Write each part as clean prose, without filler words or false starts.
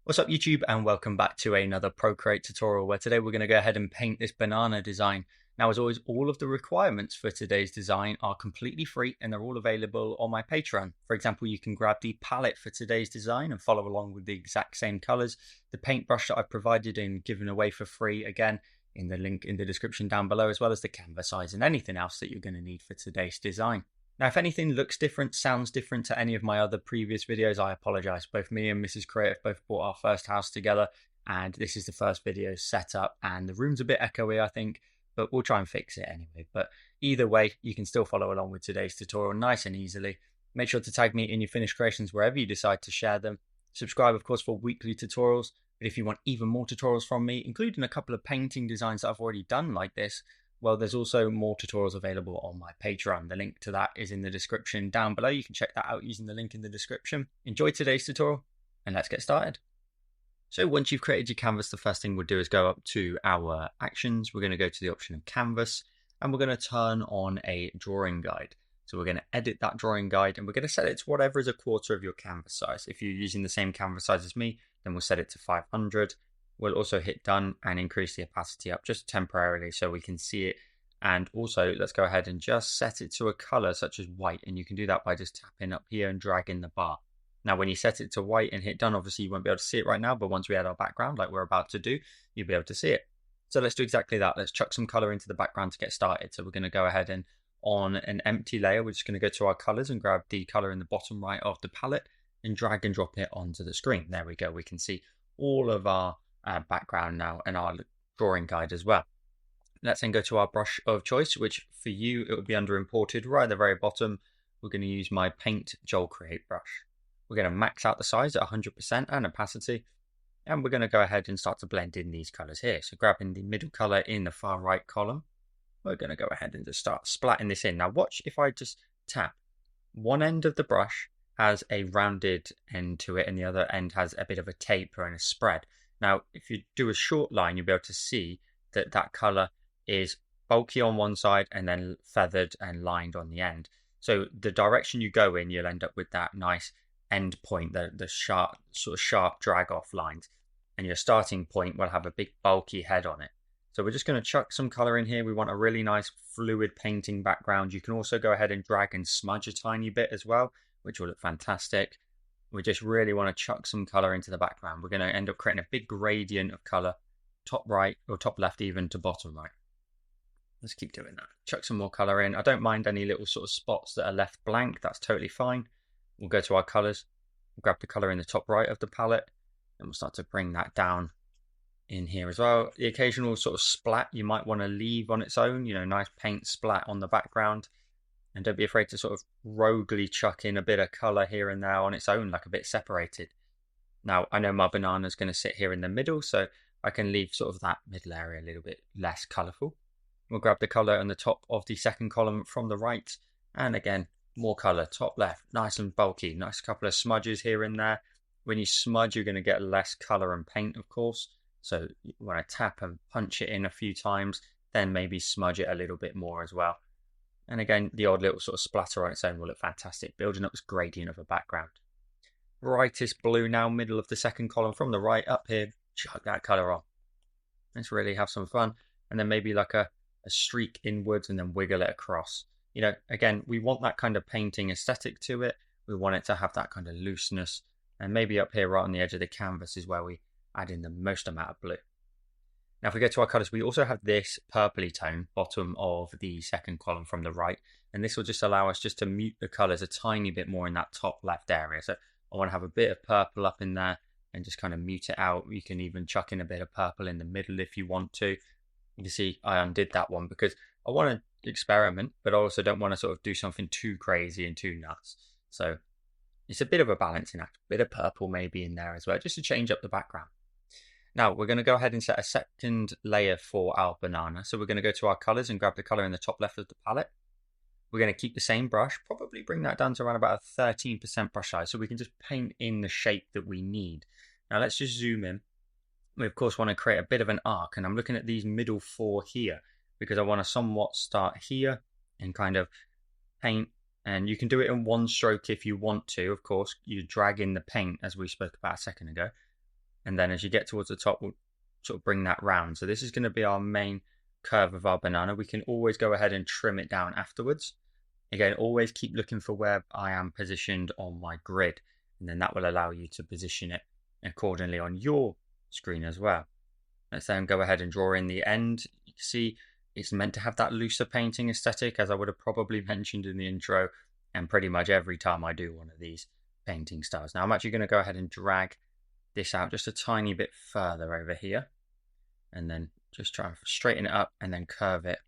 What's up YouTube, and welcome back to another Procreate tutorial where today we're going to go ahead and paint this banana design. Now, as always, all of the requirements for today's design are completely free and they're all available on my Patreon. For example, you can grab the palette for today's design and follow along with the exact same colors. The paintbrush that I've provided and given away for free, again, in the link in the description down below, as well as the canvas size and anything else that you're going to need for today's design. Now, if anything looks different, sounds different to any of my other previous videos, I apologize. Both me and Mrs. Create have both bought our first house together, and this is the first video set up, and the room's a bit echoey, I think, but we'll try and fix it anyway. But either way, you can still follow along with today's tutorial nice and easily. Make sure to tag me in your finished creations wherever you decide to share them. Subscribe, of course, for weekly tutorials. But if you want even more tutorials from me, including a couple of painting designs that I've already done like this, well, there's also more tutorials available on my Patreon. The link to that is in the description down below. You can check that out using the link in the description. Enjoy today's tutorial, and let's get started. So once you've created your canvas, the first thing we'll do is go up to our actions. We're going to go to the option of canvas, and we're going to turn on a drawing guide. So we're going to edit that drawing guide, and we're going to set it to whatever is a quarter of your canvas size. If you're using the same canvas size as me, then we'll set it to 500. We'll also hit done and increase the opacity up just temporarily so we can see it. And also let's go ahead and just set it to a color such as white. And you can do that by just tapping up here and dragging the bar. Now, when you set it to white and hit done, obviously you won't be able to see it right now, but once we add our background like we're about to do, you'll be able to see it. So let's do exactly that. Let's chuck some color into the background to get started. So we're going to go ahead and on an empty layer, we're just going to go to our colors and grab the color in the bottom right of the palette and drag and drop it onto the screen. There we go. We can see all of our background now and our drawing guide as well. Let's then go to our brush of choice, which for you it would be under imported right at the very bottom. We're going to use my Paint Gel Create brush. We're going to max out the size at 100% and opacity, and we're going to go ahead and start to blend in these colors here. So grabbing the middle color in the far right column, we're going to go ahead and just start splatting this in. Now watch if I just tap. One end of the brush has a rounded end to it and the other end has a bit of a taper and a spread. Now, if you do a short line, you'll be able to see that that color is bulky on one side and then feathered and lined on the end. So the direction you go in, you'll end up with that nice end point, the sharp, sort of sharp drag off lines. And your starting point will have a big bulky head on it. So we're just going to chuck some color in here. We want a really nice fluid painting background. You can also go ahead and drag and smudge a tiny bit as well, which will look fantastic. We just really want to chuck some color into the background. We're going to end up creating a big gradient of color, top right or top left even to bottom right. Let's keep doing that. Chuck some more color in. I don't mind any little sort of spots that are left blank. That's totally fine. We'll go to our colors, grab the color in the top right of the palette, and we'll start to bring that down in here as well. The occasional sort of splat you might want to leave on its own, nice paint splat on the background. And don't be afraid to sort of roguely chuck in a bit of colour here and there on its own, like a bit separated. Now, I know my banana's going to sit here in the middle, so I can leave sort of that middle area a little bit less colourful. We'll grab the colour on the top of the second column from the right. And again, more colour, top left, nice and bulky. Nice couple of smudges here and there. When you smudge, you're going to get less colour and paint, of course. So you want to tap and punch it in a few times, then maybe smudge it a little bit more as well. And again, the odd little sort of splatter on its own will look fantastic, building up this gradient of a background. Brightest blue now, middle of the second column from the right up here. Chuck that colour on. Let's really have some fun. And then maybe like a streak inwards and then wiggle it across. Again, we want that kind of painting aesthetic to it. We want it to have that kind of looseness. And maybe up here right on the edge of the canvas is where we add in the most amount of blue. Now, if we go to our colors, we also have this purpley tone, bottom of the second column from the right. And this will just allow us just to mute the colors a tiny bit more in that top left area. So I want to have a bit of purple up in there and just kind of mute it out. You can even chuck in a bit of purple in the middle if you want to. You can see I undid that one because I want to experiment, but I also don't want to sort of do something too crazy and too nuts. So it's a bit of a balancing act, a bit of purple maybe in there as well, just to change up the background. Now, we're going to go ahead and set a second layer for our banana. So we're going to go to our colors and grab the color in the top left of the palette. We're going to keep the same brush, probably bring that down to around about a 13% brush size so we can just paint in the shape that we need. Now, let's just zoom in. We, of course, want to create a bit of an arc, and I'm looking at these middle four here because I want to somewhat start here and kind of paint. And you can do it in one stroke if you want to. Of course, you drag in the paint as we spoke about a second ago. And then as you get towards the top, we'll sort of bring that round. So this is going to be our main curve of our banana. We can always go ahead and trim it down afterwards. Again, always keep looking for where I am positioned on my grid, and then that will allow you to position it accordingly on your screen as well. Let's then go ahead and draw in the end. You can see it's meant to have that looser painting aesthetic, as I would have probably mentioned in the intro, and pretty much every time I do one of these painting styles. Now I'm actually going to go ahead and drag this out just a tiny bit further over here, and then just try and straighten it up and then curve it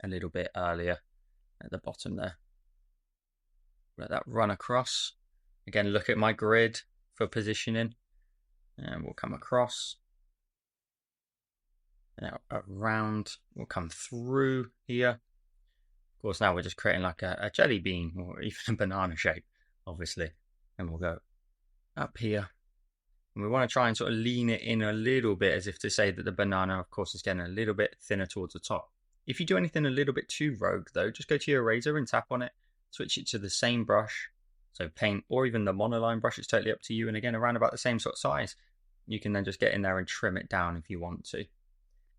a little bit earlier at the bottom there. Let that run across. Again, look at my grid for positioning, and we'll come across. Now around, we'll come through here. Of course, now we're just creating like a jelly bean or even a banana shape, obviously. And we'll go up here. And we want to try and sort of lean it in a little bit, as if to say that the banana, of course, is getting a little bit thinner towards the top. If you do anything a little bit too rogue, though, just go to your eraser and tap on it. Switch it to the same brush, so paint or even the monoline brush, it's totally up to you. And again, around about the same sort of size. You can then just get in there and trim it down if you want to.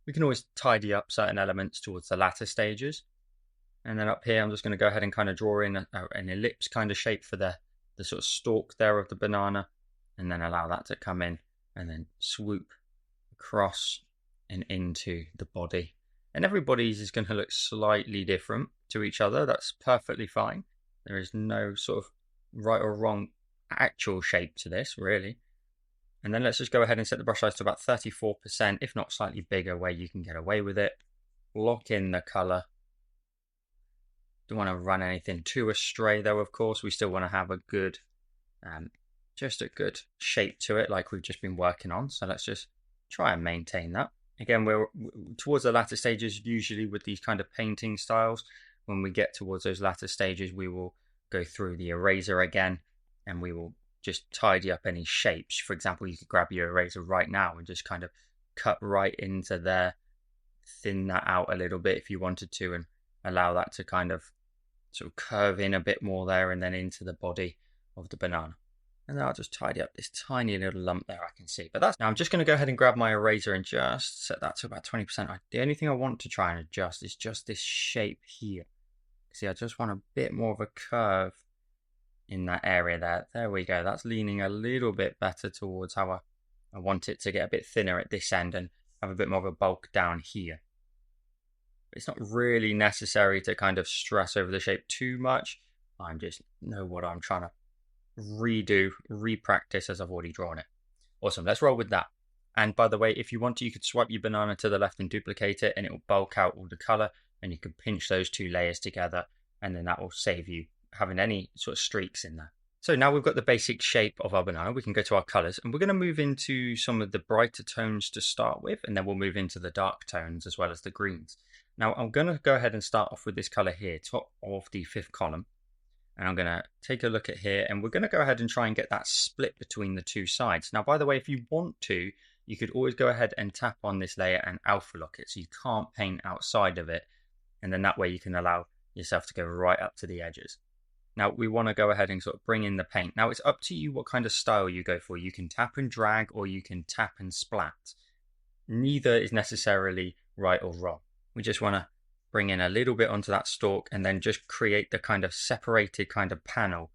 We can always tidy up certain elements towards the latter stages. And then up here, I'm just going to go ahead and kind of draw in an ellipse kind of shape for the sort of stalk there of the banana, and then allow that to come in and then swoop across and into the body. And everybody's is going to look slightly different to each other. That's perfectly fine. There is no sort of right or wrong actual shape to this, really. And then let's just go ahead and set the brush size to about 34%, if not slightly bigger, where you can get away with it. Lock in the color. Don't want to run anything too astray, though, of course. We still want to have a good, just a good shape to it, like we've just been working on. So let's just try and maintain that. Again, we're towards the latter stages, usually with these kind of painting styles. When we get towards those latter stages, we will go through the eraser again, and we will just tidy up any shapes. For example, you could grab your eraser right now and just kind of cut right into there, thin that out a little bit if you wanted to, and allow that to kind of sort of curve in a bit more there, and then into the body of the banana. And then I'll just tidy up this tiny little lump there I can see. But that's, now I'm just going to go ahead and grab my eraser and just set that to about 20%. The only thing I want to try and adjust is just this shape here. See, I just want a bit more of a curve in that area there. There we go. That's leaning a little bit better towards how I want it to get a bit thinner at this end and have a bit more of a bulk down here. It's not really necessary to kind of stress over the shape too much. I just know what I'm trying to re-practice as I've already drawn it. Awesome, let's roll with that. And by the way, if you want to, you could swipe your banana to the left and duplicate it, and it will bulk out all the color, and you can pinch those two layers together, and then that will save you having any sort of streaks in there. So now we've got the basic shape of our banana, we can go to our colors, and we're going to move into some of the brighter tones to start with, and then we'll move into the dark tones as well as the greens. Now I'm going to go ahead and start off with this color here, top of the fifth column. And I'm going to take a look at here, and we're going to go ahead and try and get that split between the two sides. Now, by the way, if you want to, you could always go ahead and tap on this layer and alpha lock it, so you can't paint outside of it. And then that way you can allow yourself to go right up to the edges. Now, we want to go ahead and sort of bring in the paint. Now, it's up to you what kind of style you go for. You can tap and drag, or you can tap and splat. Neither is necessarily right or wrong. We just want to bring in a little bit onto that stalk, and then just create the kind of separated kind of panel,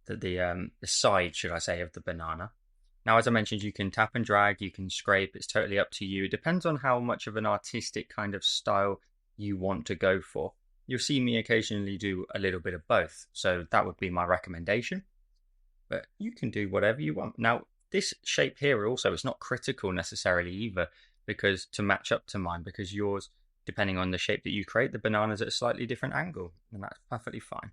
the side, should I say, of the banana. Now, as I mentioned, you can tap and drag, you can scrape, it's totally up to you. It depends on how much of an artistic kind of style you want to go for. You'll see me occasionally do a little bit of both, so that would be my recommendation. But you can do whatever you want. Now, this shape here also is not critical necessarily either, because to match up to mine, because yours, depending on the shape that you create, the banana's at a slightly different angle, and that's perfectly fine.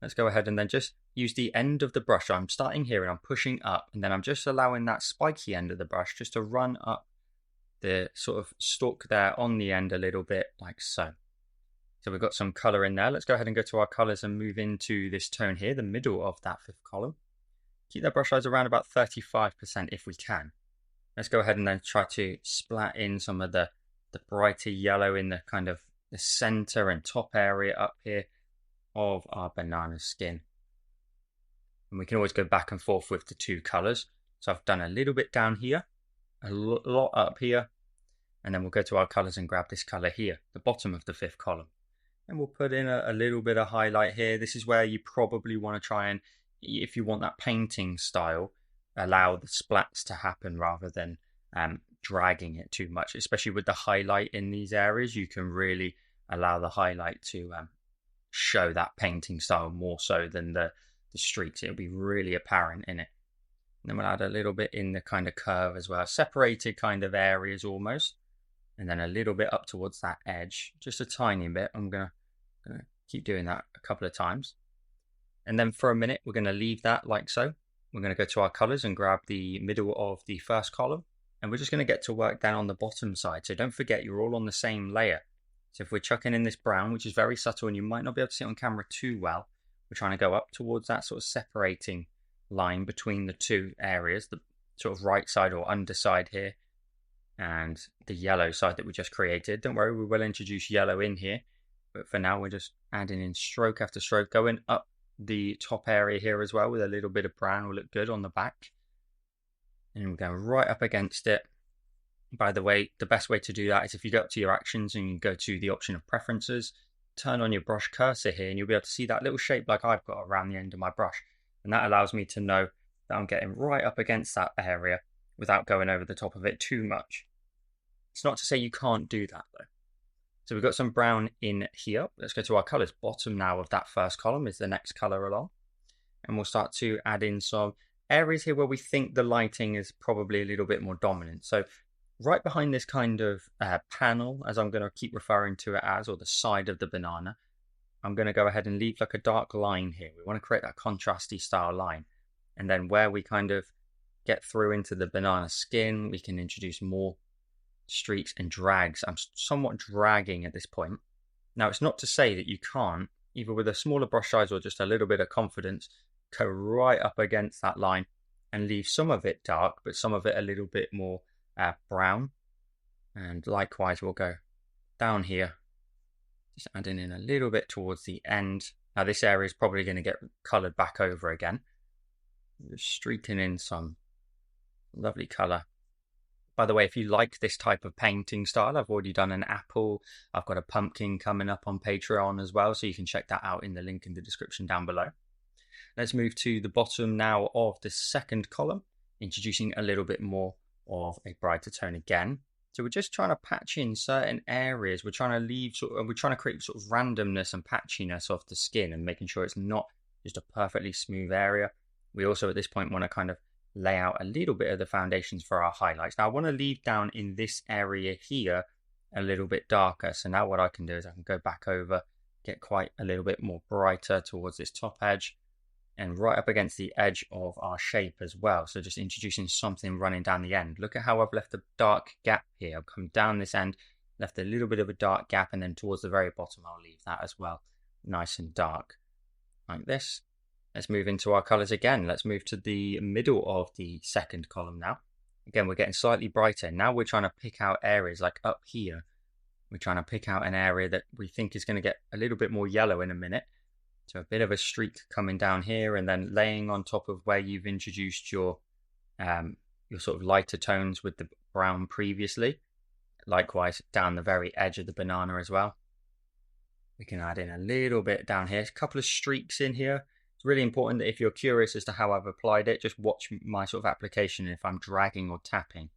Let's go ahead and then just use the end of the brush. I'm starting here and I'm pushing up, and then I'm just allowing that spiky end of the brush just to run up the sort of stalk there on the end a little bit, like so. So we've got some color in there. Let's go ahead and go to our colors and move into this tone here, the middle of that fifth column. Keep that brush size around about 35% if we can. Let's go ahead and then try to splat in some of the brighter yellow in the kind of the center and top area up here of our banana skin. And we can always go back and forth with the two colors. So I've done a little bit down here, a lot up here. And then we'll go to our colors and grab this color here, the bottom of the fifth column. And we'll put in a little bit of highlight here. This is where you probably want to try and, if you want that painting style, allow the splats to happen rather than dragging it too much. Especially with the highlight in these areas, you can really allow the highlight to show that painting style more so than the streaks. It'll be really apparent in it. And then we'll add a little bit in the kind of curve as well, separated kind of areas almost. And then a little bit up towards that edge, just a tiny bit. I'm gonna keep doing that a couple of times. And then for a minute, we're gonna leave that like so. We're gonna go to our colors and grab the middle of the first column. And we're just gonna get to work down on the bottom side. So don't forget, you're all on the same layer. So if we're chucking in this brown, which is very subtle and you might not be able to see it on camera too well, we're trying to go up towards that sort of separating line between the two areas, the sort of right side or underside here, and the yellow side that we just created. Don't worry, we will introduce yellow in here, but for now we're just adding in stroke after stroke, going up the top area here as well with a little bit of brown. Will look good on the back, and we're going right up against it. By the way, the best way to do that is if you go up to your actions and you go to the option of preferences, turn on your brush cursor here, and you'll be able to see that little shape like I've got around the end of my brush, and that allows me to know that I'm getting right up against that area without going over the top of it too much. It's not to say you can't do that though. So we've got some brown in here. Let's go to our colors. Bottom now of that first column is the next color along. And we'll start to add in some areas here where we think the lighting is probably a little bit more dominant. So right behind this kind of panel, as I'm going to keep referring to it as, or the side of the banana, I'm going to go ahead and leave like a dark line here. We want to create that contrasty style line. And then where we kind of get through into the banana skin, we can introduce more streaks and drags. I'm somewhat dragging at this point. Now, it's not to say that you can't, either with a smaller brush size or just a little bit of confidence, go right up against that line and leave some of it dark, but some of it a little bit more brown. And likewise, we'll go down here, just adding in a little bit towards the end. Now, this area is probably going to get colored back over again. Just streaking in some lovely color. By the way, if you like this type of painting style, I've already done an apple. I've got a pumpkin coming up on Patreon as well, so you can check that out in the link in the description down below. Let's move to the bottom now of the second column, introducing a little bit more of a brighter tone again. So we're just trying to patch in certain areas. We're trying to create sort of randomness and patchiness of the skin and making sure it's not just a perfectly smooth area. We also at this point want to kind of lay out a little bit of the foundations for our highlights. Now I want to leave down in this area here a little bit darker. So now what I can do is I can go back over, get quite a little bit more brighter towards this top edge and right up against the edge of our shape as well. So just introducing something running down the end. Look at how I've left a dark gap here. I've come down this end, left a little bit of a dark gap, and then towards the very bottom I'll leave that as well, nice and dark like this. Let's move into our colors again. Let's move to the middle of the second column now. Again, we're getting slightly brighter. Now we're trying to pick out areas like up here. We're trying to pick out an area that we think is going to get a little bit more yellow in a minute. So a bit of a streak coming down here and then laying on top of where you've introduced your sort of lighter tones with the brown previously. Likewise, down the very edge of the banana as well. We can add in a little bit down here. A couple of streaks in here. It's really important that if you're curious as to how I've applied it, just watch my sort of application if I'm dragging or tapping.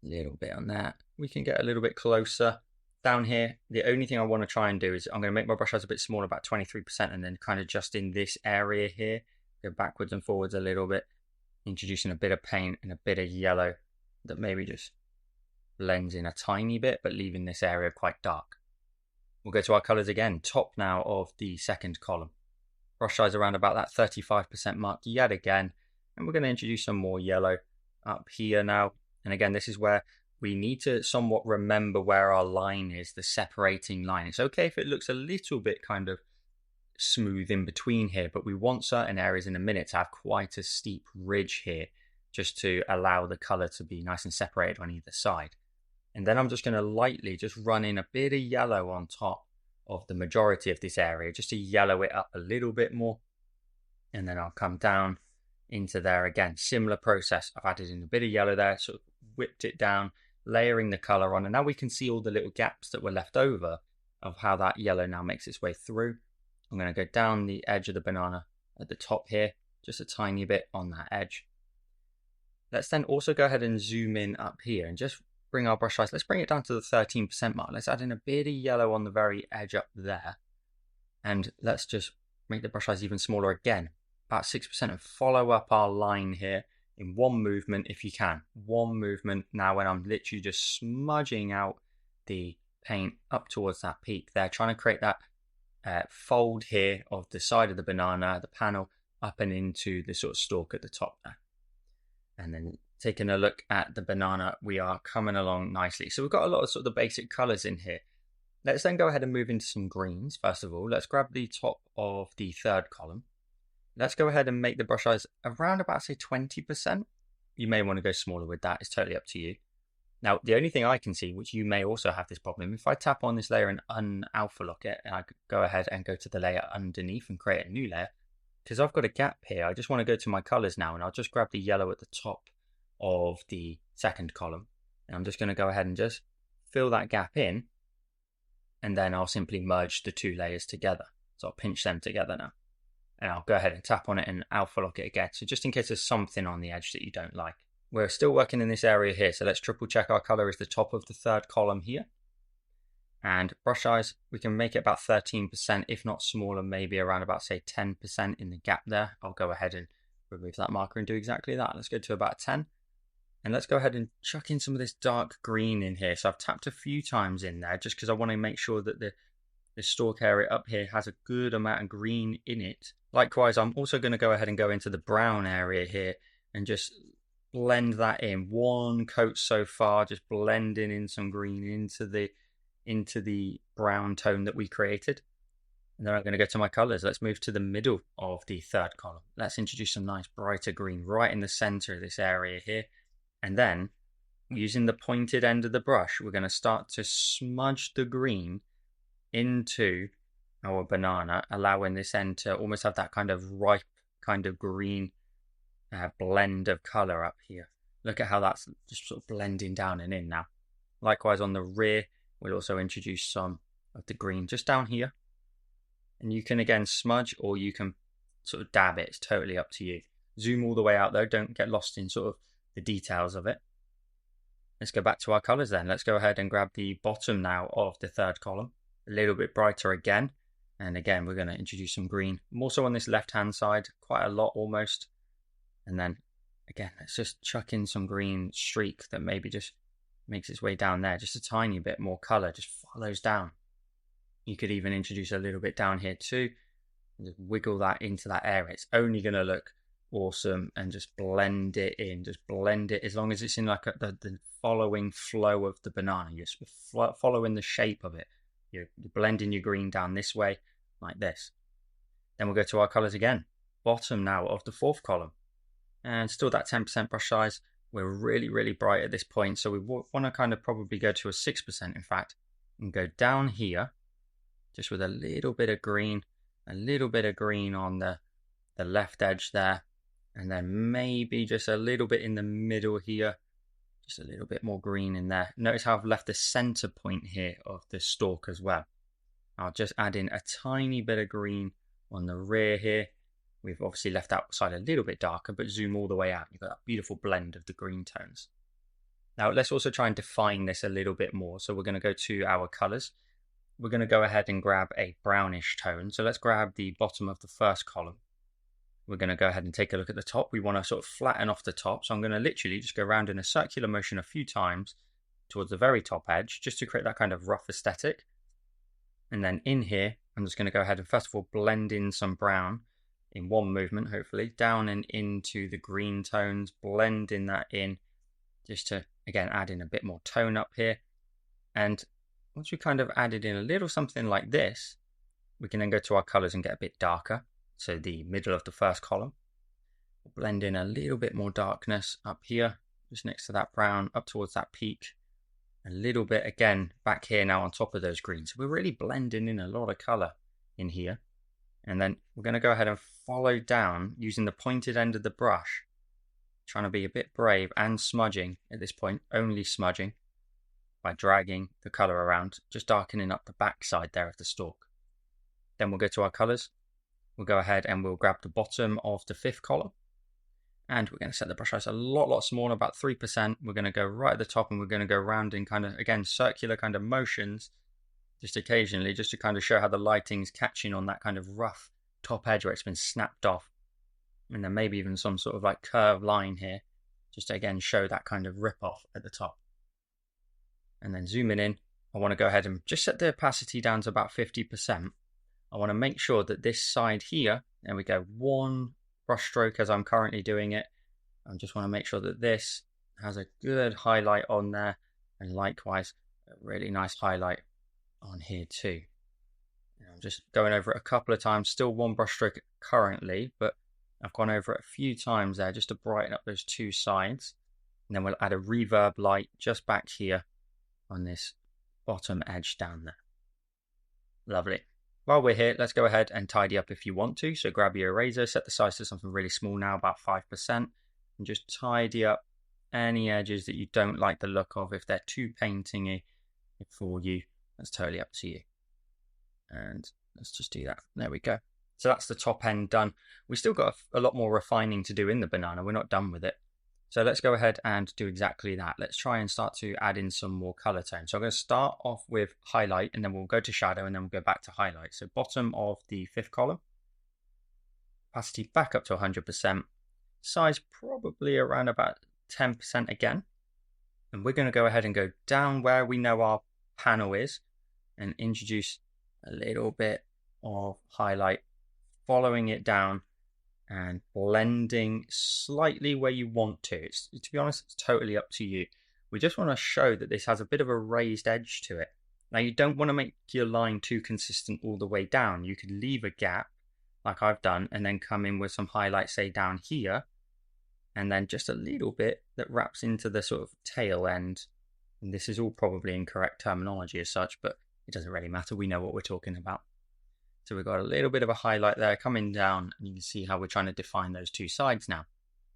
A little bit on that. We can get a little bit closer. Down here, the only thing I want to try and do is I'm going to make my brush size a bit smaller, about 23%, and then kind of just in this area here, go backwards and forwards a little bit, introducing a bit of paint and a bit of yellow that maybe just blends in a tiny bit, but leaving this area quite dark. We'll go to our colors again, top now of the second column. Brush size around about that 35% mark yet again, and we're going to introduce some more yellow up here now. And again, this is where we need to somewhat remember where our line is, the separating line. It's okay if it looks a little bit kind of smooth in between here, but we want certain areas in a minute to have quite a steep ridge here, just to allow the color to be nice and separated on either side. And then I'm just going to lightly just run in a bit of yellow on top of the majority of this area, just to yellow it up a little bit more. And then I'll come down into there again. Similar process. I've added in a bit of yellow there, sort of whipped it down, layering the color on, and now we can see all the little gaps that were left over of how that yellow now makes its way through. I'm going to go down the edge of the banana at the top here, just a tiny bit on that edge. Let's then also go ahead and zoom in up here and just bring our brush size. Let's bring it down to the 13% mark. Let's add in a bit of yellow on the very edge up there. And let's just make the brush size even smaller again, about 6%, and follow up our line here in one movement if you can. One movement now when I'm literally just smudging out the paint up towards that peak there, trying to create that fold here of the side of the banana, the panel, up and into the sort of stalk at the top there. And then taking a look at the banana, we are coming along nicely. So we've got a lot of sort of the basic colors in here. Let's then go ahead and move into some greens. First of all, let's grab the top of the third column. Let's go ahead and make the brush size around about, say, 20%. You may want to go smaller with that. It's totally up to you. Now, the only thing I can see, which you may also have this problem, if I tap on this layer and un-alpha lock it, and I could go ahead and go to the layer underneath and create a new layer, because I've got a gap here, I just want to go to my colors now, and I'll just grab the yellow at the top of the second column. And I'm just going to go ahead and just fill that gap in, and then I'll simply merge the two layers together. So I'll pinch them together now. And I'll go ahead and tap on it and alpha lock it again. So just in case there's something on the edge that you don't like. We're still working in this area here. So let's triple check our color is the top of the third column here. And brush size, we can make it about 13%, if not smaller, maybe around about, say, 10% in the gap there. I'll go ahead and remove that marker and do exactly that. Let's go to about 10. And let's go ahead and chuck in some of this dark green in here. So I've tapped a few times in there just because I want to make sure that the stalk area up here has a good amount of green in it. Likewise, I'm also going to go ahead and go into the brown area here and just blend that in. One coat so far, just blending in some green into the brown tone that we created. And then I'm going to go to my colors. Let's move to the middle of the third column. Let's introduce some nice brighter green right in the center of this area here. And then, using the pointed end of the brush, we're going to start to smudge the green into our banana, allowing this end to almost have that kind of ripe, kind of green blend of color up here. Look at how that's just sort of blending down and in now. Likewise, on the rear, we'll also introduce some of the green just down here. And you can again smudge, or you can sort of dab it. It's totally up to you. Zoom all the way out though. Don't get lost in sort of the details of it. Let's go back to our colors then. Let's go ahead and grab the bottom now of the third column. A little bit brighter again. And again, we're going to introduce some green. More so on this left-hand side, quite a lot almost. And then again, let's just chuck in some green streak that maybe just makes its way down there. Just a tiny bit more color, just follows down. You could even introduce a little bit down here too. And just wiggle that into that area. It's only going to look awesome, and just blend it in. Just blend it as long as it's in like the following flow of the banana. You're following the shape of it. You're blending your green down this way, like this. Then we'll go to our colors again. Bottom now of the fourth column. And still that 10% brush size. We're really, really bright at this point. So we want to kind of probably go to a 6%, in fact. And go down here, just with a little bit of green. A little bit of green on the left edge there. And then maybe just a little bit in the middle here. Just a little bit more green in there. Notice how I've left the center point here of the stalk as well. I'll just add in a tiny bit of green on the rear here. We've obviously left that side a little bit darker, but zoom all the way out. You've got that beautiful blend of the green tones. Now let's also try and define this a little bit more. So we're going to go to our colors. We're going to go ahead and grab a brownish tone. So let's grab the bottom of the first column. We're going to go ahead and take a look at the top. We want to sort of flatten off the top. So I'm going to literally just go around in a circular motion a few times towards the very top edge, just to create that kind of rough aesthetic. And then in here, I'm just going to go ahead and first of all blend in some brown in one movement, hopefully, down and into the green tones, blending that in just to, again, add in a bit more tone up here. And once we kind of added in a little something like this, we can then go to our colors and get a bit darker. So the middle of the first column, we'll blend in a little bit more darkness up here, just next to that brown, up towards that peak. A little bit again back here now on top of those greens. So we're really blending in a lot of color in here. And then we're going to go ahead and follow down using the pointed end of the brush, trying to be a bit brave and smudging at this point, only smudging by dragging the colour around, just darkening up the back side there of the stalk. Then we'll go to our colours. We'll go ahead and we'll grab the bottom of the 5th column, and we're going to set the brush size a lot smaller, about 3%. We're going to go right at the top, and we're going to go round in kind of, again, circular kind of motions, just occasionally, just to kind of show how the lighting's catching on that kind of rough top edge where it's been snapped off. And then maybe even some sort of like curved line here, just to again show that kind of rip off at the top. And then zooming in, I want to go ahead and just set the opacity down to about 50%. I want to make sure that this side here, there we go, one brush stroke as I'm currently doing it. I just want to make sure that this has a good highlight on there, and likewise a really nice highlight on here too. And I'm just going over it a couple of times, still one brush stroke currently, but I've gone over it a few times there just to brighten up those two sides. And then we'll add a reverb light just back here on this bottom edge down there. Lovely. While we're here, let's go ahead and tidy up if you want to. So grab your eraser, set the size to something really small now, about 5%, and just tidy up any edges that you don't like the look of. If they're too painting-y for you, that's totally up to you. And let's just do that. There we go. So that's the top end done. We still got a lot more refining to do in the banana. We're not done with it. So let's go ahead and do exactly that. Let's try and start to add in some more color tone. So I'm going to start off with highlight, and then we'll go to shadow, and then we'll go back to highlight. So bottom of the 5th column, opacity back up to 100%, size probably around about 10% again. And we're going to go ahead and go down where we know our panel is and introduce a little bit of highlight, following it down and blending slightly where you want to. To be honest, it's totally up to you. We just want to show that this has a bit of a raised edge to it. Now, you don't want to make your line too consistent all the way down. You could leave a gap like I've done and then come in with some highlight, say down here, and then just a little bit that wraps into the sort of tail end. And this is all probably incorrect terminology as such, but it doesn't really matter. We know what we're talking about. So we've got a little bit of a highlight there coming down, and you can see how we're trying to define those two sides now.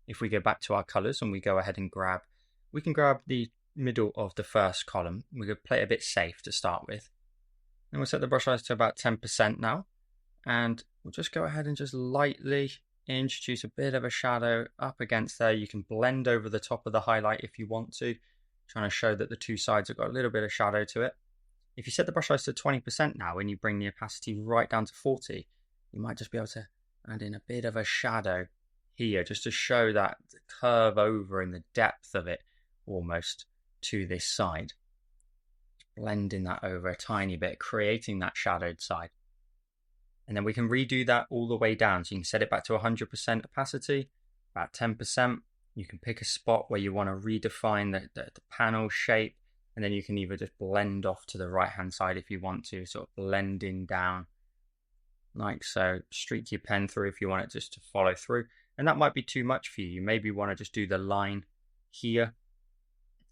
If we go back to our colors and we go ahead and we can grab the middle of the 1st column. We're going to play it a bit safe to start with. And we'll set the brush size to about 10% now. And we'll just go ahead and just lightly introduce a bit of a shadow up against there. You can blend over the top of the highlight if you want to, trying to show that the two sides have got a little bit of shadow to it. If you set the brush size to 20% now and you bring the opacity right down to 40, you might just be able to add in a bit of a shadow here just to show that curve over and the depth of it almost to this side. Blending that over a tiny bit, creating that shadowed side. And then we can redo that all the way down. So you can set it back to 100% opacity, about 10%. You can pick a spot where you want to redefine the panel shape. And then you can either just blend off to the right hand side if you want to, sort of blending down like so. Streak your pen through if you want it just to follow through. And that might be too much for you. You maybe want to just do the line here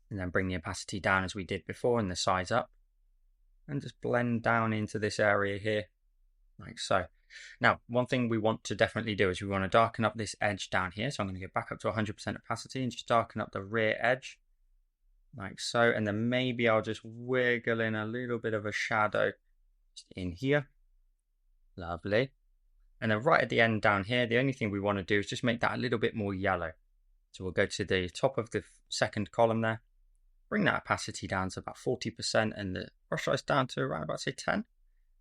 and then bring the opacity down as we did before and the size up. And just blend down into this area here like so. Now, one thing we want to definitely do is we want to darken up this edge down here. So I'm going to go back up to 100% opacity and just darken up the rear edge. Like so, and then maybe I'll just wiggle in a little bit of a shadow just in here. Lovely. And then right at the end down here, the only thing we want to do is just make that a little bit more yellow. So we'll go to the top of the 2nd column there, bring that opacity down to about 40% and the brush size down to around about, say, 10.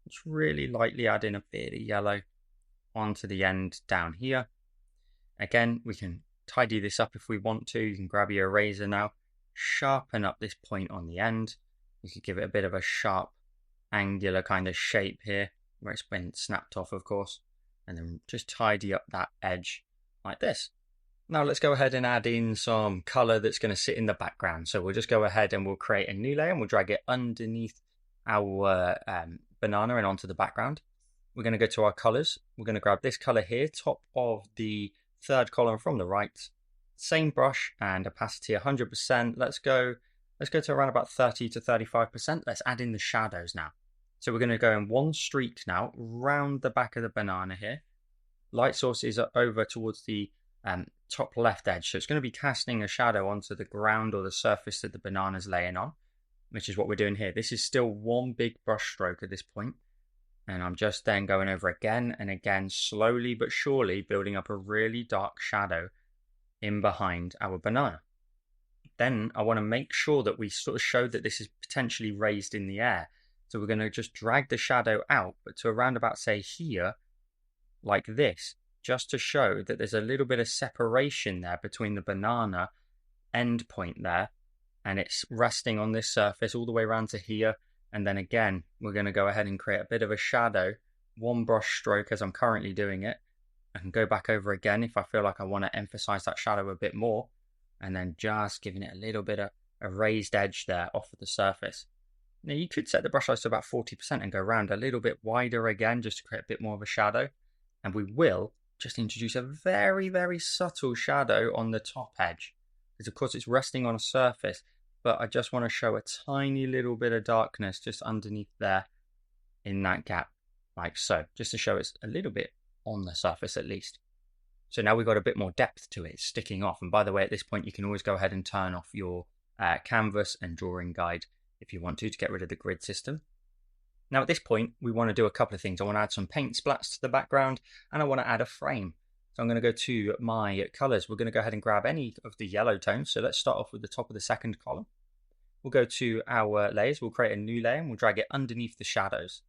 Just really lightly add in a bit of yellow onto the end down here. Again, we can tidy this up if we want to. You can grab your eraser now. Sharpen up this point on the end. You could give it a bit of a sharp angular kind of shape here where it's been snapped off, of course, and then just tidy up that edge like this. Now let's go ahead and add in some color that's going to sit in the background. So we'll just go ahead and we'll create a new layer and we'll drag it underneath our banana and onto the background. We're going to go to our colors. We're going to grab this color here, top of the 3rd column from the right. Same brush and opacity 100%. Let's go to around about 30 to 35%. Let's add in the shadows now. So we're going to go in one streak now round the back of the banana here. light source is over towards the top left edge, so it's going to be casting a shadow onto the ground or the surface that the banana's laying on, which is what we're doing here. This is still one big brush stroke at this point, and I'm just then going over again and again, slowly but surely building up a really dark shadow in behind our banana. Then I want to make sure that we sort of show that this is potentially raised in the air. So we're going to just drag the shadow out, but to around about, say, here, like this, just to show that there's a little bit of separation there between the banana end point there, and it's resting on this surface all the way around to here. And then again, we're going to go ahead and create a bit of a shadow, one brush stroke as I'm currently doing it. I can go back over again if I feel like I want to emphasize that shadow a bit more, and then just giving it a little bit of a raised edge there off of the surface. Now you could set the brush size to about 40% and go around a little bit wider again just to create a bit more of a shadow. And we will just introduce a very, very subtle shadow on the top edge, because of course it's resting on a surface, but I just want to show a tiny little bit of darkness just underneath there in that gap, like so, just to show it's a little bit on the surface at least. So now we've got a bit more depth to it, sticking off. And by the way, at this point, you can always go ahead and turn off your canvas and drawing guide if you want to get rid of the grid system. Now at this point, we want to do a couple of things. I want to add some paint splats to the background, and I want to add a frame. So I'm going to go to my colors. We're going to go ahead and grab any of the yellow tones. So let's start off with the top of the second column. We'll go to our layers. We'll create a new layer and we'll drag it underneath the shadows.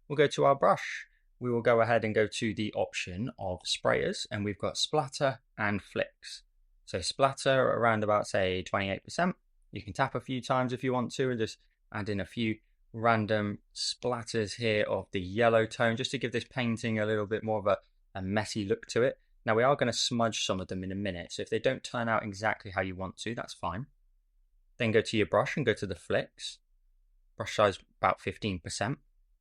We'll go to our brush. We will go ahead and go to the option of sprayers, and we've got splatter and flicks. So splatter around about, say, 28%. You can tap a few times if you want to and just add in a few random splatters here of the yellow tone just to give this painting a little bit more of a messy look to it. Now we are going to smudge some of them in a minute, so if they don't turn out exactly how you want to, that's fine. Then go to your brush and go to the flicks. Brush size about 15%,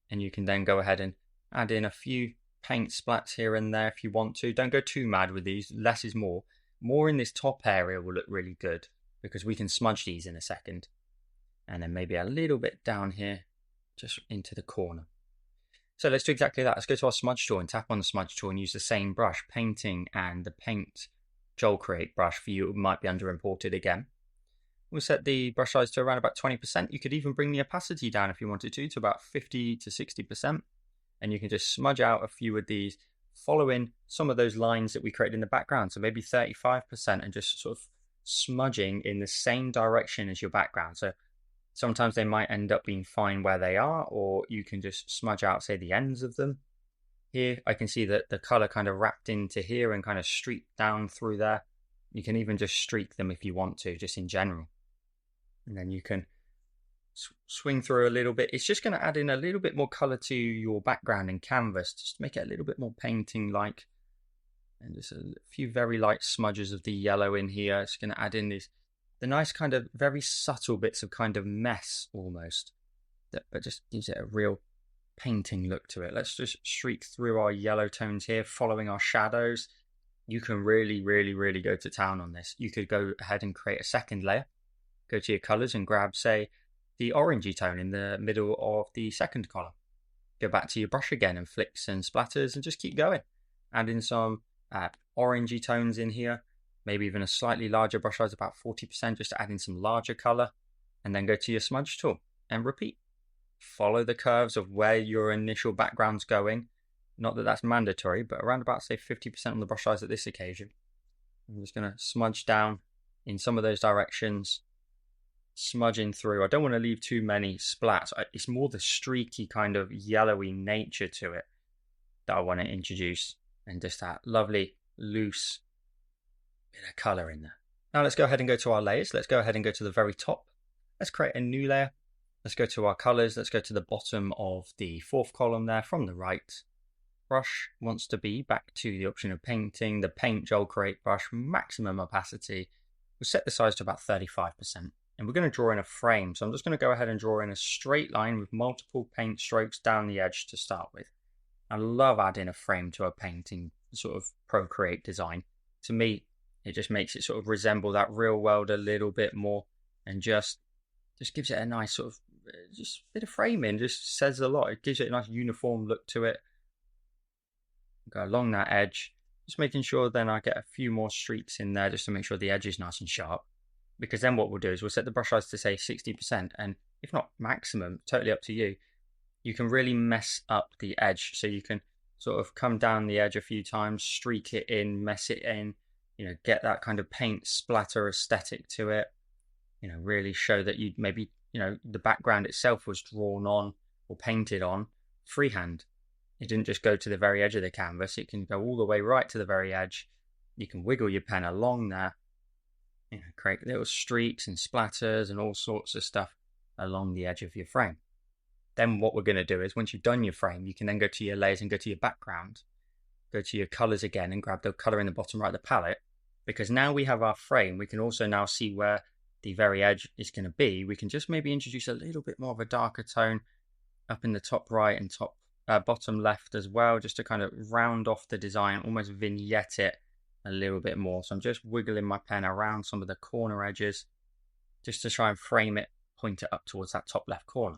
and you can then go ahead and add in a few paint splats here and there if you want to. Don't go too mad with these. Less is more. More in this top area will look really good because we can smudge these in a second. And then maybe a little bit down here, just into the corner. So let's do exactly that. Let's go to our smudge tool and tap on the smudge tool and use the same brush, painting, and the paint Procreate brush for you might be underimported again. We'll set the brush size to around about 20%. You could even bring the opacity down if you wanted to about 50 to 60%. And you can just smudge out a few of these, following some of those lines that we created in the background. So maybe 35% and just sort of smudging in the same direction as your background. So sometimes they might end up being fine where they are, or you can just smudge out, say, the ends of them. Here, I can see that the color kind of wrapped into here and kind of streaked down through there. You can even just streak them if you want to, just in general. And then you can swing through a little bit. It's just going to add in a little bit more color to your background and canvas, just to make it a little bit more painting like. And just a few very light smudges of the yellow in here. It's going to add in the nice kind of very subtle bits of kind of mess almost, but just gives it a real painting look to it. Let's just streak through our yellow tones here, following our shadows. You can really, really, really go to town on this. You could go ahead and create a second layer. Go to your colors and grab, say, the orangey tone in the middle of the second column. Go back to your brush again and flicks and splatters and just keep going. Add in some orangey tones in here, maybe even a slightly larger brush size, about 40%, just to add in some larger color. And then go to your smudge tool and repeat. Follow the curves of where your initial background's going. Not that that's mandatory, but around about, say, 50% on the brush size at this occasion. I'm just going to smudge down in some of those directions, smudging through. I don't want to leave too many splats. It's more the streaky kind of yellowy nature to it that I want to introduce, and just that lovely loose bit of color in there. Now let's go ahead and go to our layers. Let's go ahead and go to the very top. Let's create a new layer. Let's go to our colors. Let's go to the bottom of the fourth column there from the right. Brush wants to be back to the option of painting, the paint Procreate brush, maximum opacity. We'll set the size to about 35%. And we're going to draw in a frame. So I'm just going to go ahead and draw in a straight line with multiple paint strokes down the edge to start with. I love adding a frame to a painting sort of Procreate design. To me, it just makes it sort of resemble that real world a little bit more, and just gives it a nice sort of just bit of framing. Just says a lot. It gives it a nice uniform look to it. Go along that edge, just making sure then I get a few more streaks in there just to make sure the edge is nice and sharp. Because then what we'll do is we'll set the brush size to say 60%, and if not maximum, totally up to you. You can really mess up the edge, so you can sort of come down the edge a few times, streak it in, mess it in, get that kind of paint splatter aesthetic to it. Really show that you maybe, the background itself was drawn on or painted on freehand. It didn't just go to the very edge of the canvas. It can go all the way right to the very edge. You can wiggle your pen along there, create little streaks and splatters and all sorts of stuff along the edge of your frame. Then what we're going to do is once you've done your frame, you can then go to your layers and go to your background, go to your colors again and grab the color in the bottom right of the palette. Because now we have our frame, we can also now see where the very edge is going to be. We can just maybe introduce a little bit more of a darker tone up in the top right and bottom left as well, just to kind of round off the design, almost vignette it a little bit more. So I'm just wiggling my pen around some of the corner edges just to try and frame it, point it up towards that top left corner.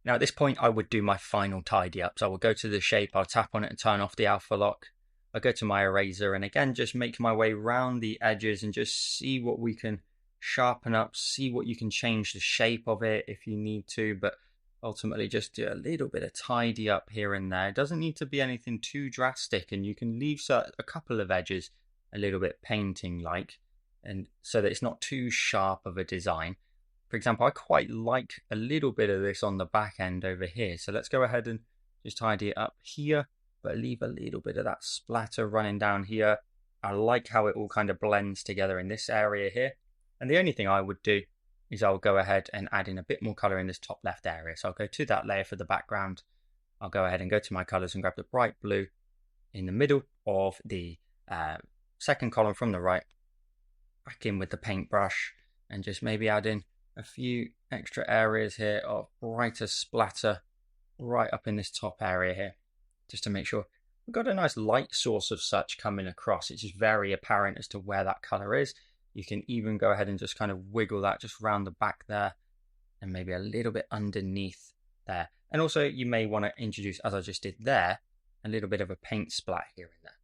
Now at this point I would do my final tidy up. So I will go to the shape, I'll tap on it and turn off the alpha lock. I'll go to my eraser and again just make my way around the edges and just see what we can sharpen up, see what you can change the shape of it if you need to, but ultimately just do a little bit of tidy up here and there. It doesn't need to be anything too drastic, and you can leave a couple of edges a little bit painting like, and so that it's not too sharp of a design. For example, I quite like a little bit of this on the back end over here, so let's go ahead and just tidy it up here, but leave a little bit of that splatter running down here. I like how it all kind of blends together in this area here. And the only thing I would do is I'll go ahead and add in a bit more color in this top left area. So I'll go to that layer for the background. I'll go ahead and go to my colors and grab the bright blue in the middle of the second column from the right, back in with the paintbrush, and just maybe add in a few extra areas here of brighter splatter right up in this top area here, just to make sure we've got a nice light source of such coming across. It's just very apparent as to where that color is. You can even go ahead and just kind of wiggle that just around the back there and maybe a little bit underneath there. And also you may want to introduce, as I just did there, a little bit of a paint splat here and there.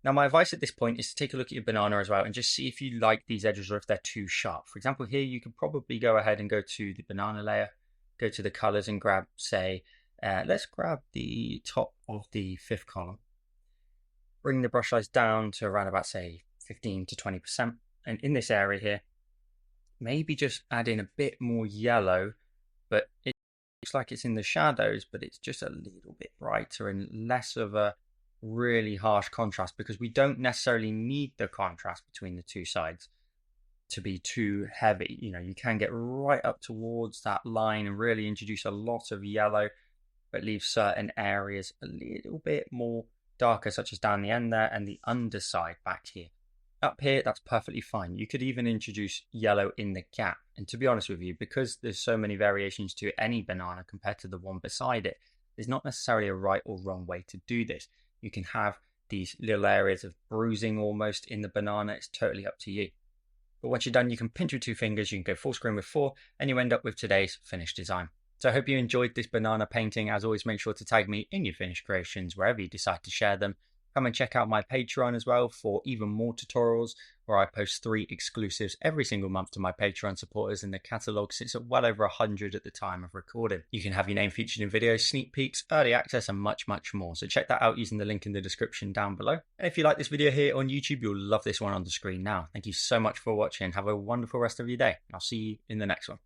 Now my advice at this point is to take a look at your banana as well and just see if you like these edges or if they're too sharp. For example, here you could probably go ahead and go to the banana layer, go to the colors and grab, say, let's grab the top of the fifth column. Bring the brush size down to around about, say, 15 to 20%. And in this area here, maybe just add in a bit more yellow, but it looks like it's in the shadows, but it's just a little bit brighter and less of a really harsh contrast, because we don't necessarily need the contrast between the two sides to be too heavy. You can get right up towards that line and really introduce a lot of yellow, but leave certain areas a little bit more darker, such as down the end there and the underside back here. Up here, that's perfectly fine. You could even introduce yellow in the gap. And to be honest with you, because there's so many variations to any banana compared to the one beside it, there's not necessarily a right or wrong way to do this. You can have these little areas of bruising almost in the banana. It's totally up to you. But once you're done, you can pinch with 2 fingers, you can go full screen with 4, and you end up with today's finished design. So I hope you enjoyed this banana painting. As always, make sure to tag me in your finished creations wherever you decide to share them. Come and check out my Patreon as well for even more tutorials, where I post 3 exclusives every single month to my Patreon supporters, and the catalogue sits at well over 100 at the time of recording. You can have your name featured in videos, sneak peeks, early access, and much, much more. So check that out using the link in the description down below. And if you like this video here on YouTube, you'll love this one on the screen now. Thank you so much for watching. Have a wonderful rest of your day. I'll see you in the next one.